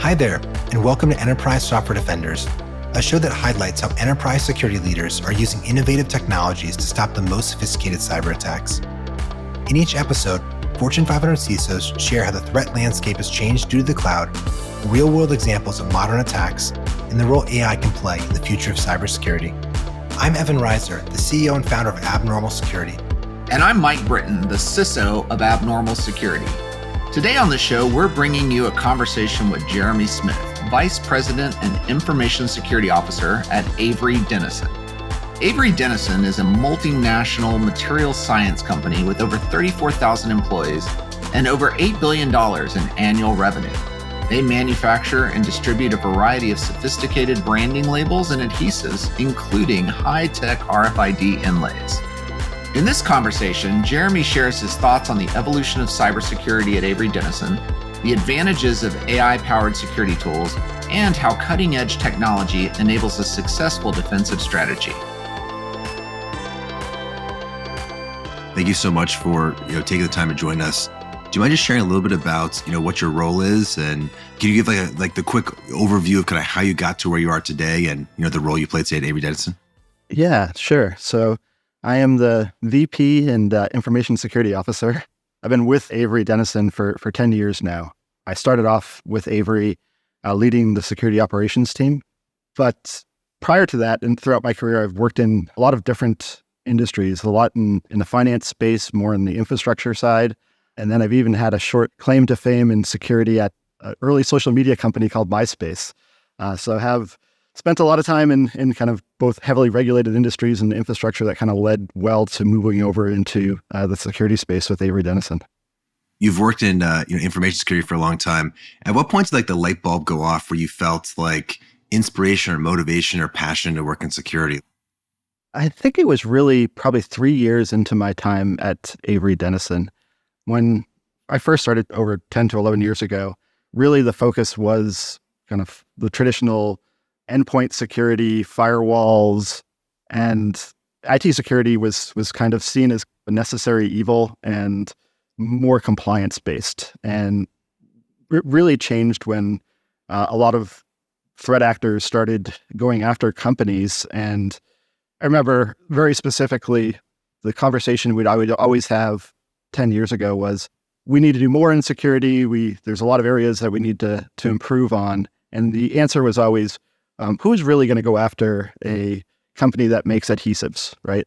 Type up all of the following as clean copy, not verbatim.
Hi there, and welcome to Enterprise Software Defenders, a show that highlights how enterprise security leaders are using innovative technologies to stop the most sophisticated cyber attacks. In each episode, Fortune 500 CISOs share how the threat landscape has changed due to the cloud, real-world examples of modern attacks, and the role AI can play in the future of cybersecurity. I'm Evan Reiser, the CEO and founder of Abnormal Security. And I'm Mike Britton, the CISO of Abnormal Security. Today on the show, we're bringing you a conversation with Jeremy Smith, Vice President and Information Security Officer at Avery Dennison. Avery Dennison is a multinational materials science company with over 34,000 employees and over $8 billion in annual revenue. They manufacture and distribute a variety of sophisticated branding labels and adhesives, including high-tech RFID inlays. In this conversation, Jeremy shares his thoughts on the evolution of cybersecurity at Avery Dennison, the advantages of AI-powered security tools, and how cutting-edge technology enables a successful defensive strategy. Thank you so much for taking the time to join us. Do you mind just sharing a little bit about what your role is, and can you give the quick overview of kind of how you got to where you are today, and the role you played today at Avery Dennison? Yeah, sure. So I am the VP and Information Security Officer. I've been with Avery Dennison for 10 years now. I started off with Avery leading the security operations team. But prior to that, and throughout my career, I've worked in a lot of different industries, a lot in the finance space, more in the infrastructure side. And then I've even had a short claim to fame in security at an early social media company called MySpace. So I have spent a lot of time in kind of both heavily regulated industries and infrastructure that kind of led well to moving over into the security space with Avery Dennison. You've worked in information security for a long time. At what point did the light bulb go off where you felt like inspiration or motivation or passion to work in security? I think it was really probably 3 years into my time at Avery Dennison. When I first started over 10 to 11 years ago, really the focus was kind of the traditional endpoint security, firewalls, and IT security was kind of seen as a necessary evil and more compliance-based. And it really changed when a lot of threat actors started going after companies. And I remember very specifically the conversation I would always have 10 years ago was, we need to do more in security. There's a lot of areas that we need to improve on. And the answer was always, who's really going to go after a company that makes adhesives, right?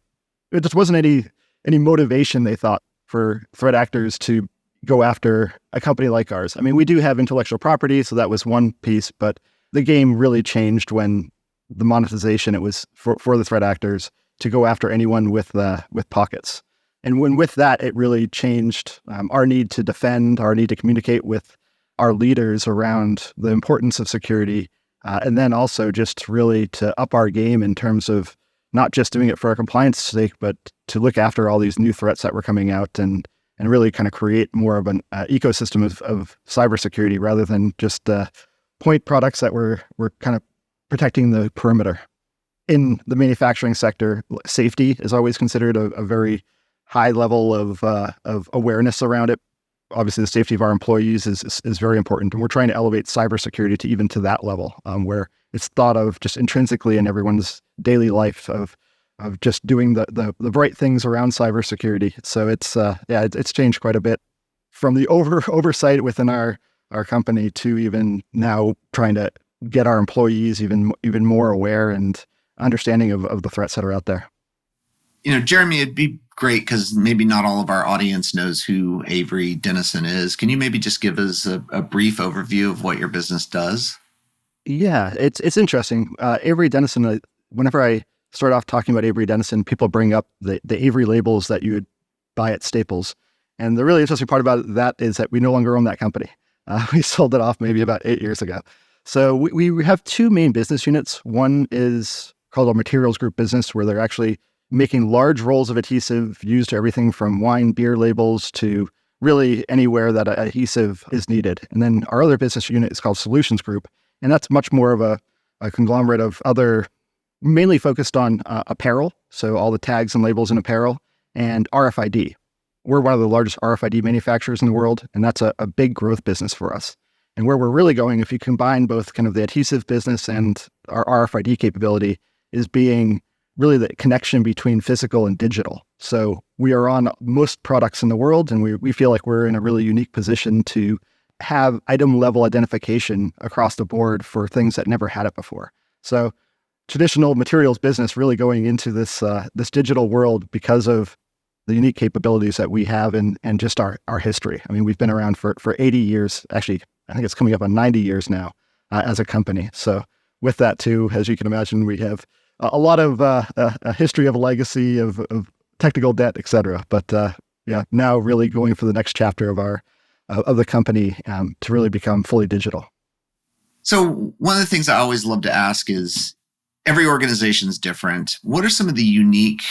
It just wasn't any motivation, they thought, for threat actors to go after a company like ours. I mean, we do have intellectual property, so that was one piece, but the game really changed when the monetization, it was for the threat actors to go after anyone with pockets. And when with that, it really changed our need to defend, our need to communicate with our leaders around the importance of security. And then also just really to up our game in terms of not just doing it for our compliance sake, but to look after all these new threats that were coming out and really kind of create more of an ecosystem of cybersecurity rather than just point products that were kind of protecting the perimeter. In the manufacturing sector, safety is always considered a very high level of awareness around it. Obviously, the safety of our employees is very important, and we're trying to elevate cybersecurity to even to that level, where it's thought of just intrinsically in everyone's daily life of just doing the right things around cybersecurity. So it's changed quite a bit from the oversight within our company to even now trying to get our employees even more aware and understanding of the threats that are out there. Jeremy, it'd be great because maybe not all of our audience knows who Avery Dennison is. Can you maybe just give us a brief overview of what your business does? Yeah, it's interesting. Avery Dennison, whenever I start off talking about Avery Dennison, people bring up the Avery labels that you would buy at Staples. And the really interesting part about that is that we no longer own that company. We sold it off maybe about 8 years ago. So we have two main business units. One is called our materials group business, where they're actually making large rolls of adhesive used to everything from wine, beer labels to really anywhere that adhesive is needed. And then our other business unit is called Solutions Group. And that's much more of a conglomerate of other, mainly focused on apparel. So all the tags and labels in apparel and RFID. We're one of the largest RFID manufacturers in the world, and that's a big growth business for us. And where we're really going, if you combine both kind of the adhesive business and our RFID capability, is being really the connection between physical and digital. So we are on most products in the world, and we feel like we're in a really unique position to have item level identification across the board for things that never had it before. So traditional materials business really going into this digital world because of the unique capabilities that we have and just our history. I mean, we've been around for 80 years. Actually, I think it's coming up on 90 years now as a company. So with that too, as you can imagine, we have a lot of a history of legacy of technical debt, et cetera. But now really going for the next chapter of the company to really become fully digital. So one of the things I always love to ask is, every organization is different. What are some of the unique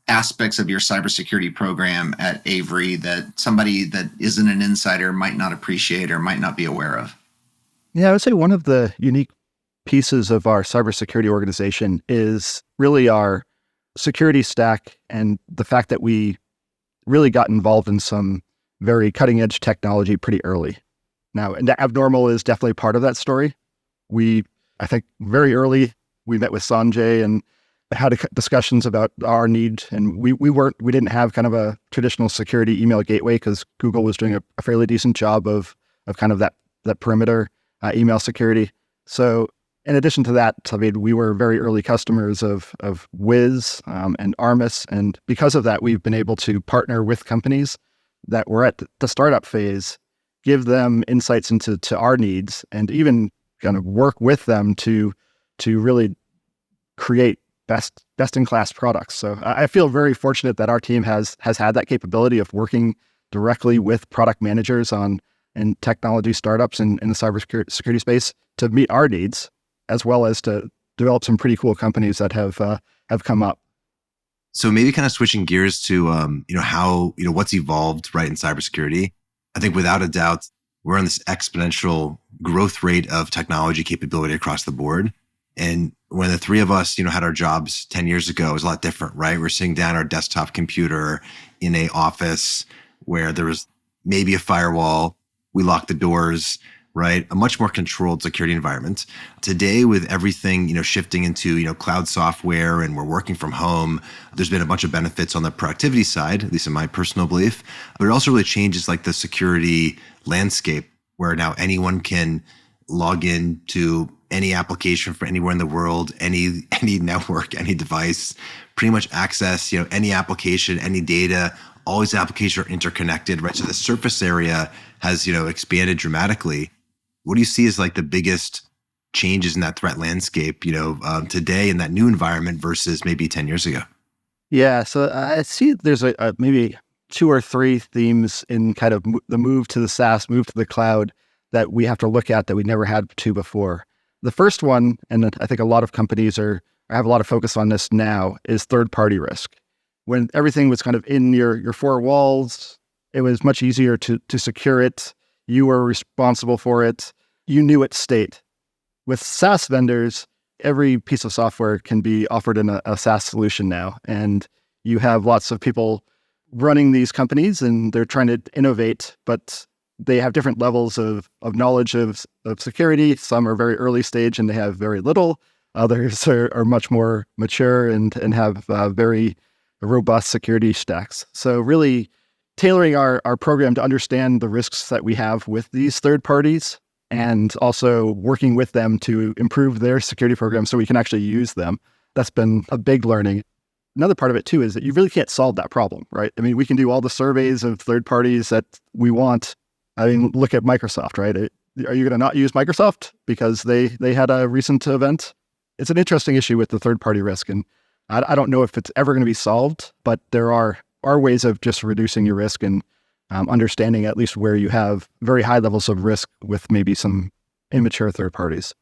aspects of your cybersecurity program at Avery that somebody that isn't an insider might not appreciate or might not be aware of? Yeah, I would say one of the unique pieces of our cybersecurity organization is really our security stack and the fact that we really got involved in some very cutting edge technology pretty early. Now, and Abnormal is definitely part of that story. I think very early, we met with Sanjay and had discussions about our need, and we didn't have kind of a traditional security email gateway because Google was doing a fairly decent job of kind of that perimeter email security. So in addition to that, I mean, we were very early customers of Wiz and Armis, and because of that, we've been able to partner with companies that were at the startup phase, give them insights into our needs, and even kind of work with them to really create best in class products. So I feel very fortunate that our team has had that capability of working directly with product managers and technology startups in the cybersecurity space to meet our needs, as well as to develop some pretty cool companies that have come up. So maybe kind of switching gears to how what's evolved right in cybersecurity. I think without a doubt we're on this exponential growth rate of technology capability across the board. And when the three of us had our jobs 10 years ago, it was a lot different, right? We're sitting down our desktop computer in a office where there was maybe a firewall. We locked the doors, right? A much more controlled security environment. Today, with everything, shifting into, cloud software and we're working from home, there's been a bunch of benefits on the productivity side, at least in my personal belief, but it also really changes like the security landscape where now anyone can log in to any application from anywhere in the world, any network, any device, pretty much access, any application, any data. All these applications are interconnected, right? So the surface area has, expanded dramatically. What do you see as like the biggest changes in that threat landscape, today in that new environment versus maybe 10 years ago? Yeah, so I see there's a maybe 2 or 3 themes in kind of the move to the SaaS, move to the cloud that we have to look at that we never had to before. The first one, and I think a lot of companies have a lot of focus on this now, is third-party risk. When everything was kind of in your 4 walls, it was much easier to secure it. You were responsible for it. You knew its state. With SaaS vendors, every piece of software can be offered in a SaaS solution now. And you have lots of people running these companies and they're trying to innovate, but they have different levels of knowledge of security. Some are very early stage and they have very little. Others are much more mature and have very robust security stacks. So really tailoring our program to understand the risks that we have with these third parties and also working with them to improve their security program so we can actually use them. That's been a big learning. Another part of it too is that you really can't solve that problem, right? I mean, we can do all the surveys of third parties that we want. I mean, look at Microsoft, right? Are you going to not use Microsoft because they had a recent event? It's an interesting issue with the third party risk. And I don't know if it's ever going to be solved, but there are ways of just reducing your risk and understanding at least where you have very high levels of risk with maybe some immature third parties.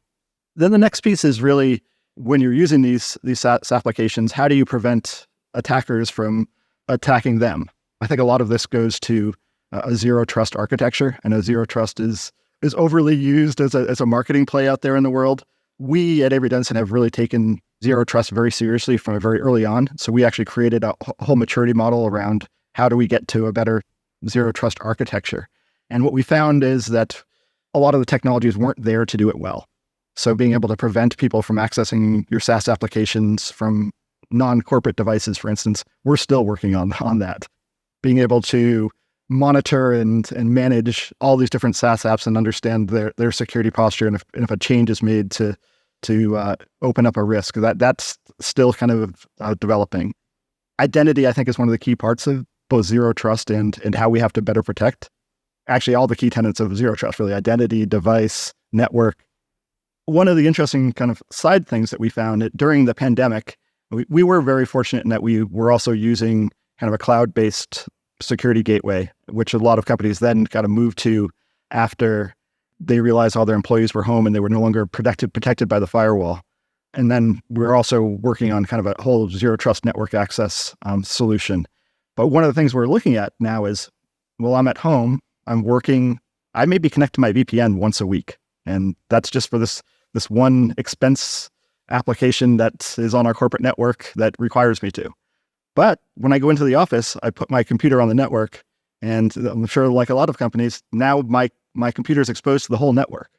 Then the next piece is really when you're using these SaaS applications, how do you prevent attackers from attacking them? I think a lot of this goes to a zero trust architecture. I know zero trust is overly used as a marketing play out there in the world. We at Avery Dennison have really taken zero trust very seriously from very early on. So we actually created a whole maturity model around how do we get to a better zero trust architecture. And what we found is that a lot of the technologies weren't there to do it well. So being able to prevent people from accessing your SaaS applications from non-corporate devices, for instance, we're still working on that. Being able to monitor and manage all these different SaaS apps and understand their security posture, and if a change is made to open up a risk, that's still kind of developing. Identity, I think, is one of the key parts of both zero trust and how we have to better protect. Actually, all the key tenets of zero trust, really: identity, device, network. One of the interesting kind of side things that we found during the pandemic, we were very fortunate in that we were also using kind of a cloud-based security gateway, which a lot of companies then got to move to after they realized all their employees were home and they were no longer protected by the firewall. And then we're also working on kind of a whole zero trust network access solution. But one of the things we're looking at now is, well, I'm at home, I'm working, I maybe connect to my VPN once a week. And that's just for this one expense application that is on our corporate network that requires me to. But when I go into the office, I put my computer on the network, and I'm sure, like a lot of companies, now my computer is exposed to the whole network.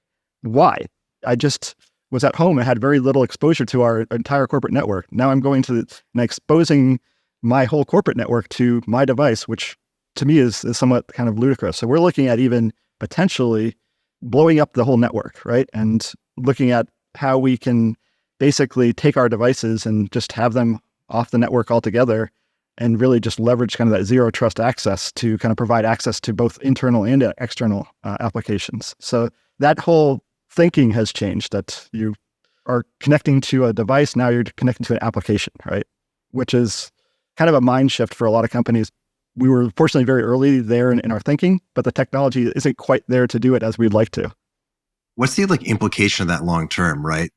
Why? I just was at home and had very little exposure to our entire corporate network. Now I'm going to and exposing my whole corporate network to my device, which to me is somewhat kind of ludicrous. So we're looking at even potentially blowing up the whole network, right? And looking at how we can basically take our devices and just have them off the network altogether, and really just leverage kind of that zero trust access to kind of provide access to both internal and external applications. So that whole thinking has changed, that you are connecting to a device, now you're connecting to an application, right? Which is kind of a mind shift for a lot of companies. We were fortunately very early there in our thinking, but the technology isn't quite there to do it as we'd like to. What's the implication of that long term, right?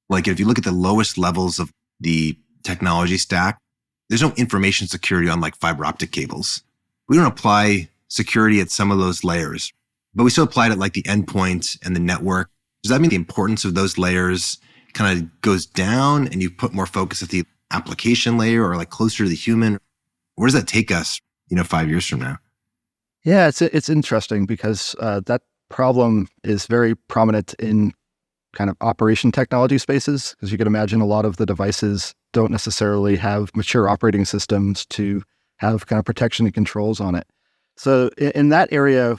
Like if you look at the lowest levels of the technology stack, there's no information security on like fiber optic cables. We don't apply security at some of those layers, but we still apply it at like the endpoint and the network. Does that mean the importance of those layers kind of goes down and you put more focus at the application layer or like closer to the human? Where does that take us, 5 years from now? Yeah, it's interesting because that problem is very prominent in kind of operation technology spaces, because you can imagine a lot of the devices don't necessarily have mature operating systems to have kind of protection and controls on it. So in that area,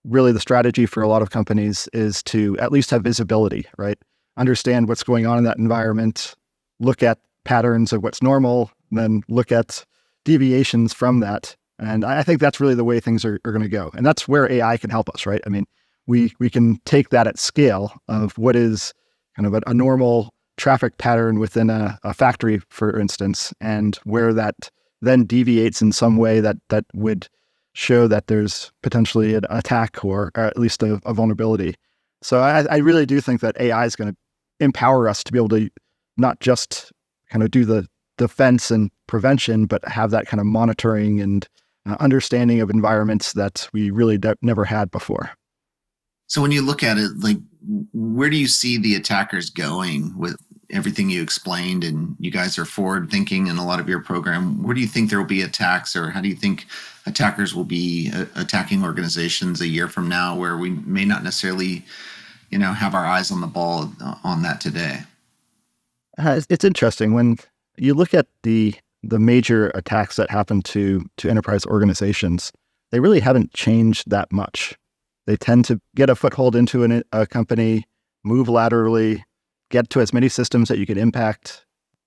really the strategy for a lot of companies is to at least have visibility, right? Understand what's going on in that environment, look at patterns of what's normal, then look at deviations from that. And I think that's really the way things are going to go. And that's where AI can help us, right? I mean, we can take that at scale of what is kind of a normal traffic pattern within a factory, for instance, and where that then deviates in some way that would show that there's potentially an attack or at least a vulnerability. So I really do think that AI is going to empower us to be able to not just kind of do the defense and prevention, but have that kind of monitoring and understanding of environments that we really never had before. So when you look at it, like, where do you see the attackers going with everything you explained? And you guys are forward thinking in a lot of your program. Where do you think there will be attacks, or how do you think attackers will be attacking organizations a year from now, where we may not necessarily, have our eyes on the ball on that today? It's interesting when you look at the major attacks that happen to enterprise organizations. They really haven't changed that much. They tend to get a foothold into a company, move laterally, get to as many systems that you can impact,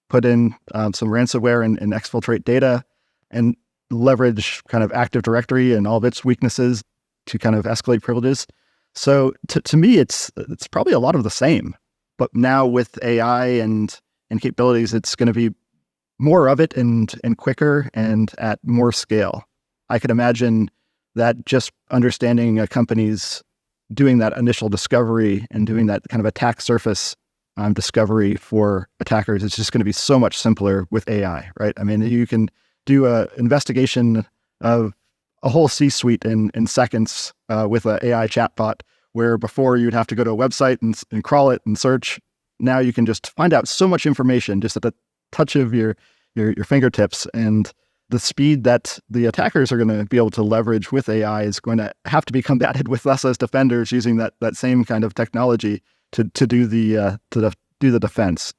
put in some ransomware and exfiltrate data, and leverage kind of Active Directory and all of its weaknesses to kind of escalate privileges. So to me, it's probably a lot of the same. But now with AI and capabilities, it's going to be more of it and quicker and at more scale. I could imagine that just understanding a company's doing that initial discovery and doing that kind of attack surface discovery for attackers, it's just going to be so much simpler with AI, right? I mean, you can do an investigation of a whole C-suite in seconds with an AI chatbot, where before you'd have to go to a website and crawl it and search. Now you can just find out so much information just at the touch of your fingertips, and the speed that the attackers are going to be able to leverage with AI is going to have to be combated with us as defenders using that same kind of technology to do the defense.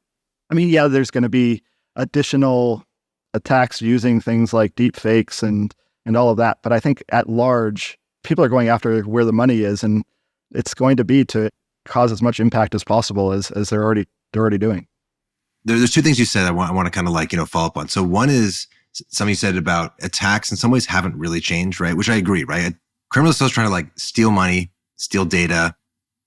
I mean, yeah, there's going to be additional attacks using things like deep fakes and all of that, but I think at large, people are going after where the money is, and it's going to be to cause as much impact as possible as they're already doing. There's two things you said I want to kind of follow up on. So one is something you said about attacks in some ways haven't really changed, right? Which I agree, right? Criminals still trying to steal money, steal data.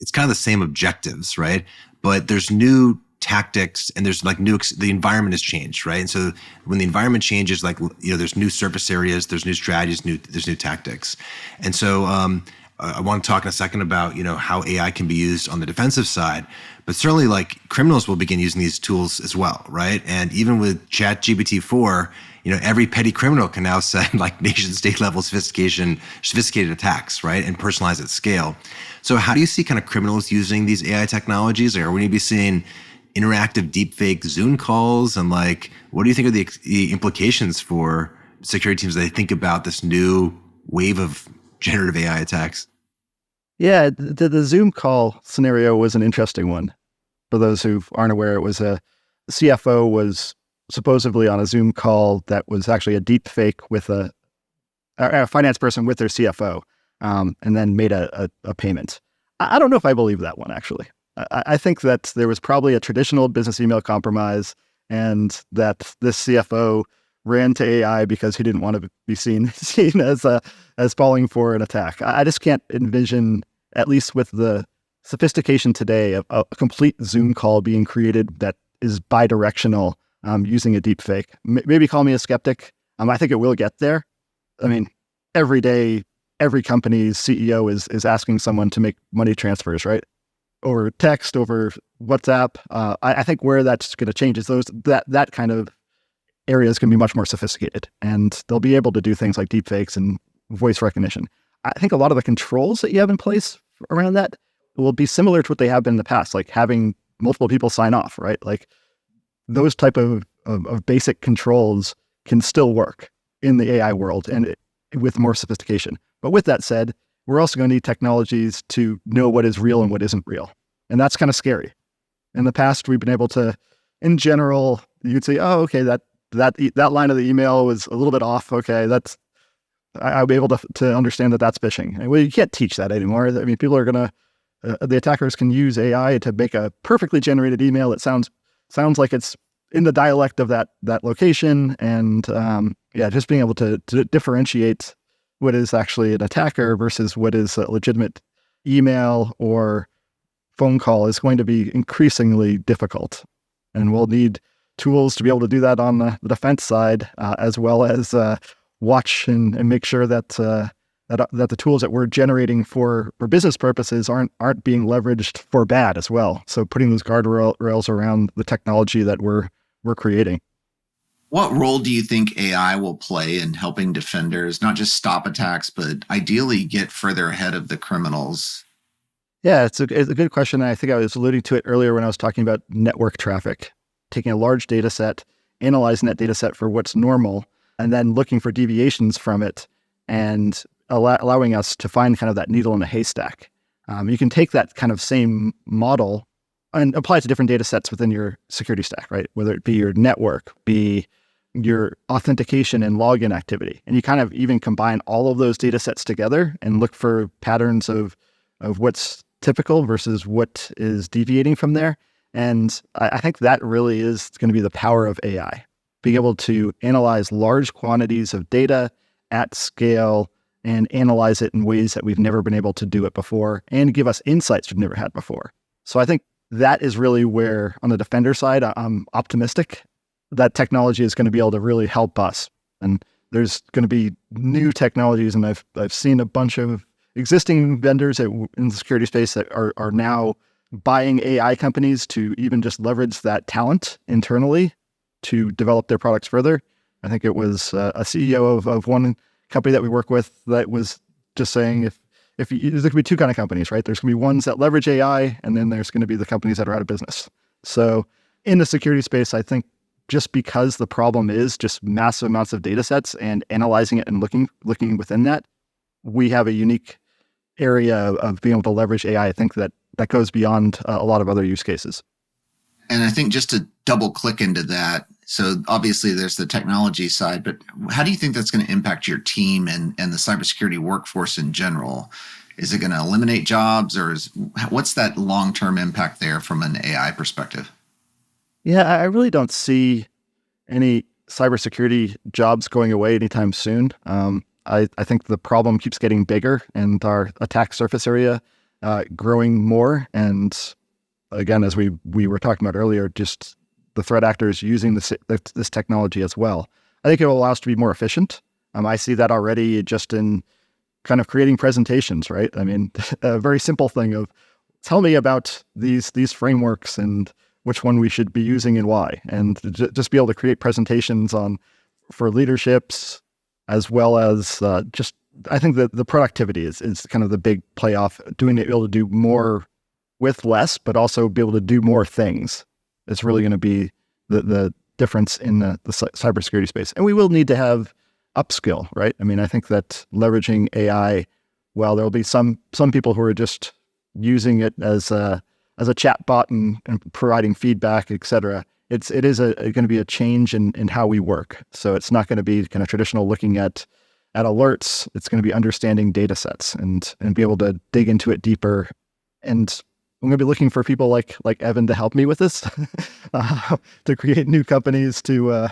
It's kind of the same objectives, right? But there's new tactics and there's the environment has changed, right? And so when the environment changes, there's new surface areas, there's new strategies, there's new tactics. And so I want to talk in a second about, how AI can be used on the defensive side, but certainly criminals will begin using these tools as well, right? And even with ChatGPT-4, every petty criminal can now send nation state level sophisticated attacks, right? And personalize at scale. So how do you see kind of criminals using these AI technologies? Are we going to be seeing interactive deepfake Zoom calls? And what do you think are the implications for security teams as they think about this new wave of generative AI attacks? Yeah, the Zoom call scenario was an interesting one. For those who aren't aware, it was a CFO was supposedly on a Zoom call that was actually a deep fake with a finance person with their CFO, and then made a payment. I don't know if I believe that one, actually. I think that there was probably a traditional business email compromise, and that this CFO ran to AI because he didn't want to be seen as falling for an attack. I just can't envision, at least with the sophistication today, a complete Zoom call being created that is bidirectional using a deep fake. Maybe call me a skeptic. I think it will get there. I mean, every day, every company's CEO is asking someone to make money transfers, right? Over text, over WhatsApp. I think where that's going to change is that kind of area is going to be much more sophisticated, and they'll be able to do things like deepfakes and voice recognition. I think a lot of the controls that you have in place around that will be similar to what they have been in the past, like having multiple people sign off, right? Those type of basic controls can still work in the AI world and with more sophistication. But with that said, we're also going to need technologies to know what is real and what isn't real. And that's kind of scary. In the past, we've been able to, in general, you'd say, oh, okay, that line of the email was a little bit off. Okay, I'll be able to understand that that's phishing. Well, you can't teach that anymore. I mean, people are going to, the attackers can use AI to make a perfectly generated email that sounds like it's in the dialect of that location. And just being able to differentiate what is actually an attacker versus what is a legitimate email or phone call is going to be increasingly difficult. And we'll need tools to be able to do that on the defense side, as well as watch and make sure that the tools that we're generating for business purposes aren't being leveraged for bad as well. So putting those guardrails around the technology that we're creating. What role do you think AI will play in helping defenders not just stop attacks, but ideally get further ahead of the criminals? Yeah, it's a good question. I think I was alluding to it earlier when I was talking about network traffic, taking a large data set, analyzing that data set for what's normal, and then looking for deviations from it and allowing us to find kind of that needle in a haystack. You can take that kind of same model and apply it to different data sets within your security stack, right? Whether it be your network, be your authentication and login activity. And you kind of even combine all of those data sets together and look for patterns of what's typical versus what is deviating from there. And I think that really is going to be the power of AI, being able to analyze large quantities of data at scale and analyze it in ways that we've never been able to do it before and give us insights we've never had before. So I think that is really where, on the defender side, I'm optimistic that technology is going to be able to really help us. And there's going to be new technologies, and I've seen a bunch of existing vendors in the security space that are now buying AI companies to even just leverage that talent internally to develop their products further. I think it was a CEO of one company that we work with that was just saying if there's going to be two kind of companies, right? There's going to be ones that leverage AI, and then there's going to be the companies that are out of business. So in the security space, I think just because the problem is just massive amounts of data sets and analyzing it and looking within that, we have a unique area of being able to leverage AI. I think that goes beyond a lot of other use cases. And I think just to double click into that, so obviously there's the technology side, but how do you think that's going to impact your team and the cybersecurity workforce in general? Is it going to eliminate jobs, or what's that long-term impact there from an AI perspective? Yeah, I really don't see any cybersecurity jobs going away anytime soon. I think the problem keeps getting bigger and our attack surface area growing more. And again, as we were talking about earlier, just the threat actors using this technology as well. I think it will allow us to be more efficient. I see that already just in kind of creating presentations, right? I mean, a very simple thing of tell me about these frameworks and which one we should be using and why, and just be able to create presentations for leaderships as well as just, I think that the productivity is kind of the big playoff, be able to do more with less, but also be able to do more things. It's really going to be the difference in the cybersecurity space. And we will need to have upskill, right? I mean, I think that leveraging AI, while there'll be some people who are just using it as a chat bot and providing feedback, et cetera, it is going to be a change in how we work. So it's not going to be kind of traditional looking at alerts. It's going to be understanding data sets and be able to dig into it deeper. And I'm going to be looking for people like Evan to help me with this, to create new companies to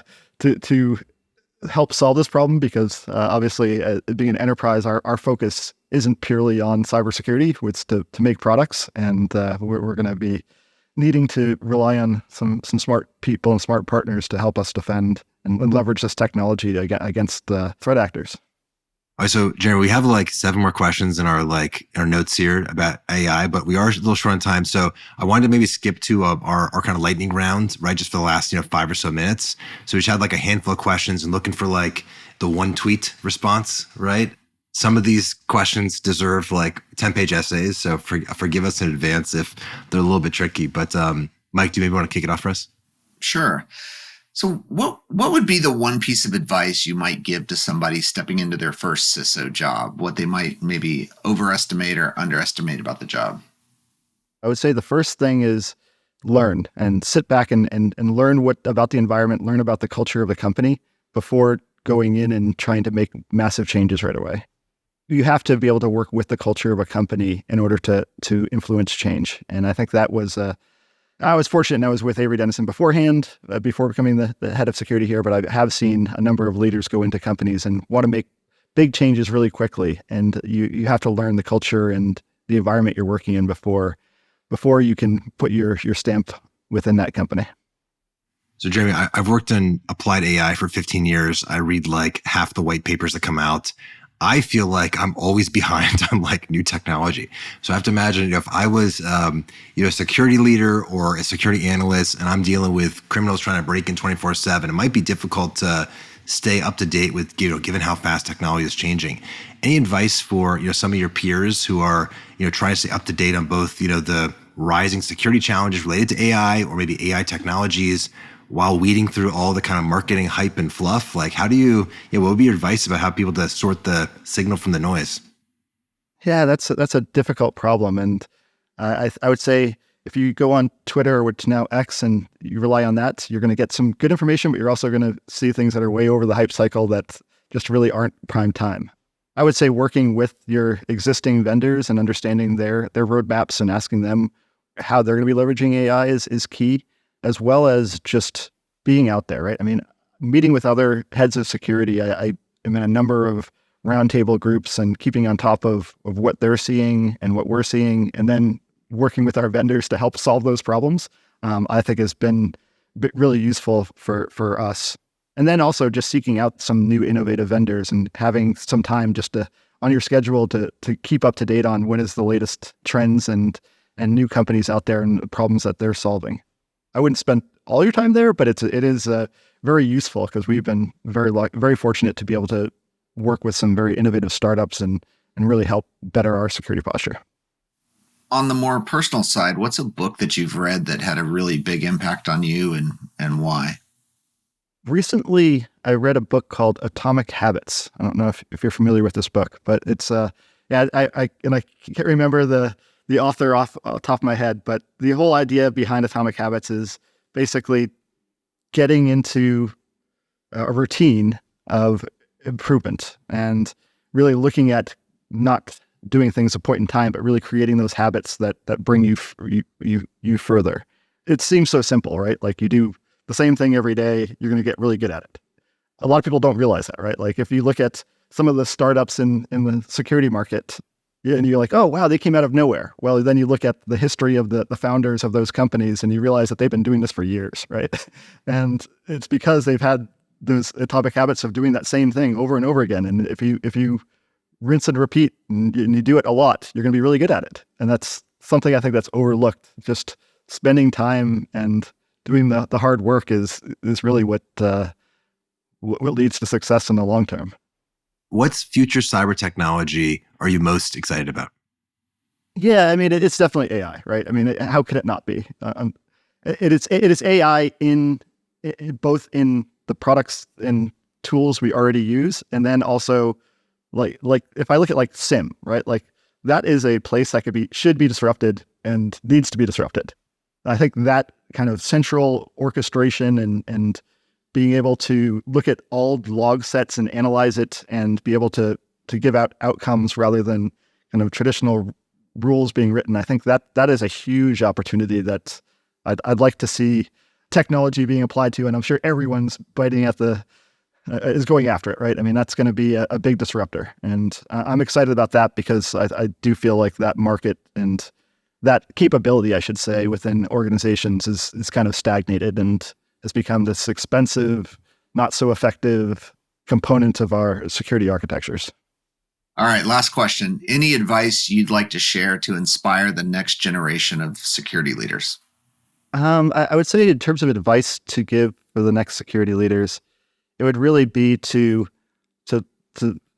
help solve this problem, because obviously being an enterprise, our focus isn't purely on cybersecurity. It's to make products, and we're going to be needing to rely on some smart people and smart partners to help us defend and leverage this technology against the threat actors. All right, so Jeremy, we have like 7 more questions in our notes here about AI, but we are a little short on time. So I wanted to maybe skip to our kind of lightning round, right? Just for the last 5 or so minutes. So we just had like a handful of questions and looking for like the one tweet response, right? Some of these questions deserve like 10-page essays, so forgive us in advance if they're a little bit tricky. But Mike, do you maybe want to kick it off for us? Sure. So what would be the one piece of advice you might give to somebody stepping into their first CISO job? What they might maybe overestimate or underestimate about the job? I would say the first thing is learn and sit back and learn about the environment, learn about the culture of the company before going in and trying to make massive changes right away. You have to be able to work with the culture of a company in order to influence change. And I think that was I was fortunate, and I was with Avery Dennison beforehand, before becoming the head of security here, but I have seen a number of leaders go into companies and want to make big changes really quickly. And you have to learn the culture and the environment you're working in before you can put your stamp within that company. So Jeremy, I've worked in applied AI for 15 years. I read like half the white papers that come out. I feel like I'm always behind on like new technology. So I have to imagine if I was, a security leader or a security analyst, and I'm dealing with criminals trying to break in 24/7, it might be difficult to stay up to date with, given how fast technology is changing. Any advice for, some of your peers who are, trying to stay up to date on both, the rising security challenges related to AI or maybe AI technologies, while weeding through all the kind of marketing hype and fluff? Like, how do you, what would be your advice about how people to sort the signal from the noise? Yeah, that's a difficult problem. And I would say if you go on Twitter, which now X, and you rely on that, you're going to get some good information, but you're also going to see things that are way over the hype cycle that just really aren't prime time. I would say working with your existing vendors and understanding their roadmaps and asking them how they're going to be leveraging AI is key, as well as just being out there, right? I mean, meeting with other heads of security. I am in a number of roundtable groups and keeping on top of what they're seeing and what we're seeing, and then working with our vendors to help solve those problems, I think has been really useful for us. And then also just seeking out some new innovative vendors and having some time just on your schedule to keep up to date on what is the latest trends and new companies out there and problems that they're solving. I wouldn't spend all your time there, but it is very useful because we've been very fortunate to be able to work with some very innovative startups and really help better our security posture. On the more personal side, what's a book that you've read that had a really big impact on you and why? Recently, I read a book called Atomic Habits. I don't know if you're familiar with this book, but it's I can't remember the author off the top of my head, but the whole idea behind Atomic Habits is basically getting into a routine of improvement and really looking at not doing things a point in time, but really creating those habits that bring you further. It seems so simple, right? Like you do the same thing every day, you're going to get really good at it. A lot of people don't realize that, right? Like if you look at some of the startups in the security market, and you're like, oh, wow, they came out of nowhere. Well, then you look at the history of the founders of those companies and you realize that they've been doing this for years, right? And it's because they've had those atomic habits of doing that same thing over and over again. And if you rinse and repeat and you do it a lot, you're going to be really good at it. And that's something I think that's overlooked. Just spending time and doing the hard work is really what leads to success in the long term. What's future cyber technology are you most excited about? Yeah, I mean, it's definitely AI, right? I mean, how could it not be? It is AI in both in the products and tools we already use, and then also like if I look at like SIM, right? Like that is a place that should be disrupted and needs to be disrupted. I think that kind of central orchestration and being able to look at all log sets and analyze it and be able to give out outcomes rather than kind of traditional rules being written. I think that is a huge opportunity that I'd like to see technology being applied to, and I'm sure everyone's biting at is going after it, right? I mean, that's going to be a big disruptor, and I'm excited about that because I do feel like that market and that capability, I should say, within organizations is kind of stagnated and has become this expensive, not so effective component of our security architectures. All right, last question. Any advice you'd like to share to inspire the next generation of security leaders? I would say in terms of advice to give for the next security leaders, it would really be to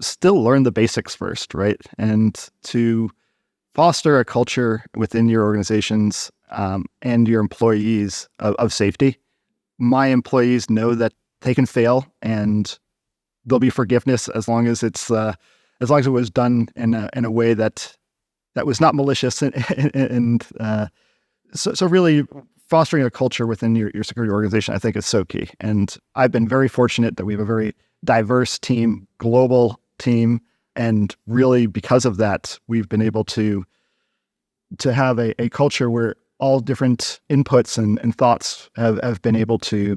still learn the basics first, right? And to foster a culture within your organizations and your employees of safety. My employees know that they can fail and there'll be forgiveness as long as it was done in a way that was not malicious and so really fostering a culture within your security organization, I think, is so key. And I've been very fortunate that we have a very diverse team, global team, and really because of that, we've been able to have a culture where all different inputs and thoughts have been able to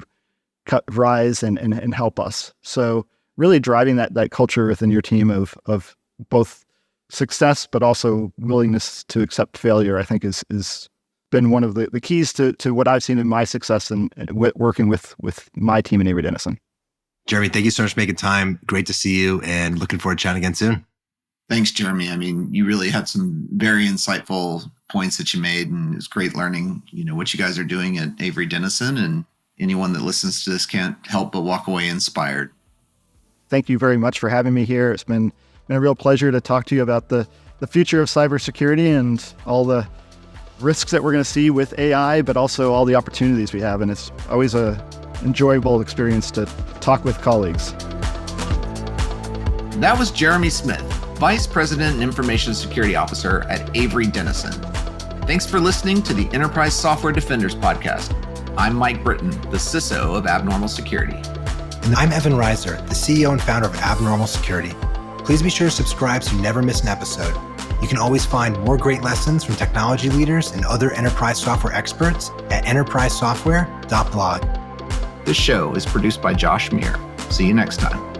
rise and help us. So really driving that culture within your team of both success, but also willingness to accept failure, I think is been one of the keys to what I've seen in my success and working with my team in Avery Dennison. Jeremy, thank you so much for making time. Great to see you and looking forward to chatting again soon. Thanks, Jeremy. I mean, you really had some very insightful points that you made, and it's great learning, what you guys are doing at Avery Dennison, and anyone that listens to this can't help but walk away inspired. Thank you very much for having me here. It's been a real pleasure to talk to you about the future of cybersecurity and all the risks that we're going to see with AI, but also all the opportunities we have. And it's always an enjoyable experience to talk with colleagues. That was Jeremy Smith, Vice President and Information Security Officer at Avery Dennison. Thanks for listening to the Enterprise Software Defenders podcast. I'm Mike Britton, the CISO of Abnormal Security. And I'm Evan Reiser, the CEO and founder of Abnormal Security. Please be sure to subscribe so you never miss an episode. You can always find more great lessons from technology leaders and other enterprise software experts at enterprisesoftware.blog. This show is produced by Josh Meir. See you next time.